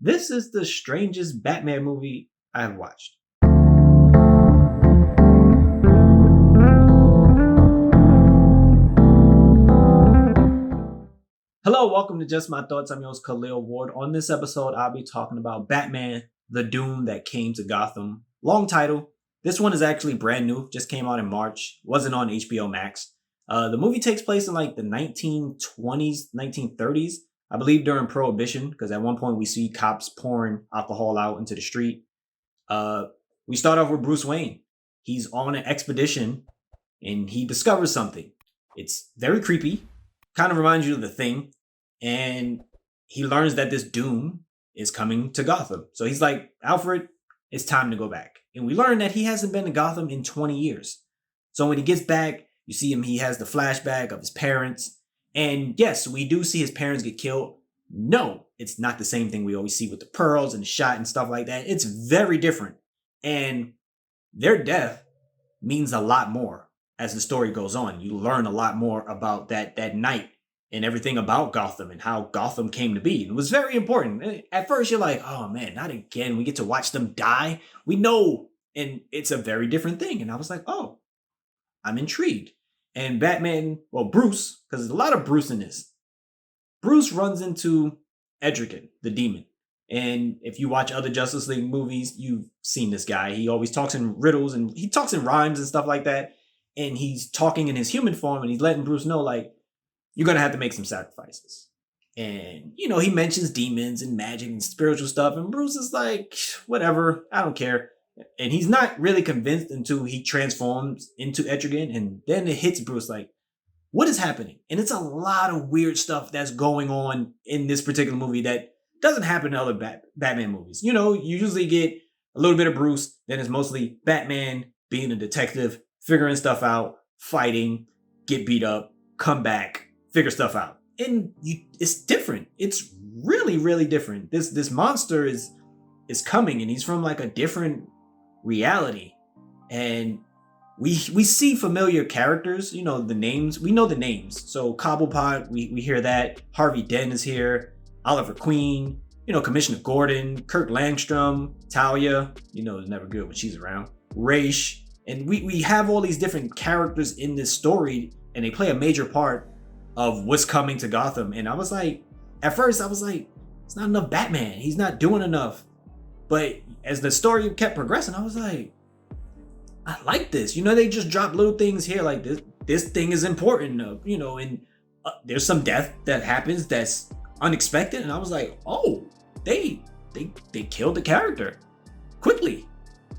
This is the strangest Batman movie I have watched. Hello, welcome to Just My Thoughts. I'm your host, Khaleel Ward. On this episode, I'll be talking about Batman, the Doom that came to Gotham. Long title. This one is actually brand new, just came out in March, wasn't on HBO Max. The movie takes place in like the 1920s, 1930s, I believe during Prohibition, because at one point we see cops pouring alcohol out into the street. We start off with Bruce Wayne. He's on an expedition and he discovers something. It's very creepy, kind of reminds you of The Thing, and he learns that this Doom is coming to Gotham. So he's like, Alfred, it's time to go back. And we learn that he hasn't been to Gotham in 20 years. So when he gets back, you see him, he has the flashback of his parents. And yes, we do see his parents get killed. No, it's not the same thing we always see with the pearls and the shot and stuff like that. It's very different. And their death means a lot more as the story goes on. You learn a lot more about that night and everything about Gotham and how Gotham came to be. It was very important. At first, you're like, oh man, not again. We get to watch them die. We know. And it's a very different thing. And I was like, oh, I'm intrigued. And Batman, well, Bruce, because there's a lot of Bruce in this. Bruce runs into Etrigan, the demon. And if you watch other Justice League movies, you've seen this guy. He always talks in riddles and he talks in rhymes and stuff like that. And he's talking in his human form and he's letting Bruce know, like, you're going to have to make some sacrifices. And, you know, he mentions demons and magic and spiritual stuff. And Bruce is like, whatever, I don't care. And he's not really convinced until he transforms into Etrigan. And then it hits Bruce like, what is happening? And it's a lot of weird stuff that's going on in this particular movie that doesn't happen in other Batman movies. You know, you usually get a little bit of Bruce, then it's mostly Batman being a detective, figuring stuff out, fighting, get beat up, come back, figure stuff out. And it's different. It's really, really different. This monster is coming and he's from like a different reality. And we see familiar characters, you know, the names. We know the names. So Cobblepot, we hear that. Harvey Dent is here. Oliver Queen, you know, Commissioner Gordon, Kirk Langstrom, Talia, you know, is never good when she's around. Raish. And we have all these different characters in this story and they play a major part of what's coming to Gotham. And I was like, at first I was like, it's not enough Batman. He's not doing enough. But as the story kept progressing, I was like, I like this. You know, they just drop little things here like this thing is important, you know, and there's some death that happens that's unexpected. And I was like, oh, they killed the character quickly.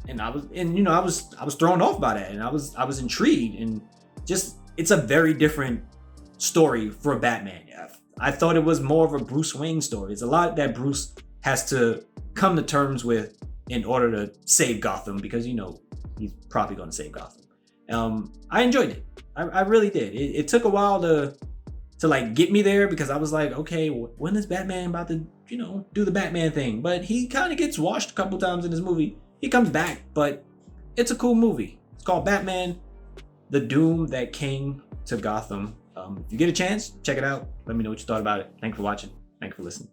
And I was thrown off by that. And I was intrigued and just, it's a very different story for Batman. I thought it was more of a Bruce Wayne story. It's a lot that Bruce has to come to terms with in order to save Gotham because, you know, he's probably going to save Gotham. I enjoyed it. I really did. It took a while to like get me there because I was like, okay, when is Batman about to, you know, do the Batman thing? But he kind of gets washed a couple times in this movie. He comes back, but it's a cool movie. It's called Batman, the Doom that came to Gotham. If you get a chance, check it out. Let me know what you thought about it. Thanks for watching. Thanks for listening.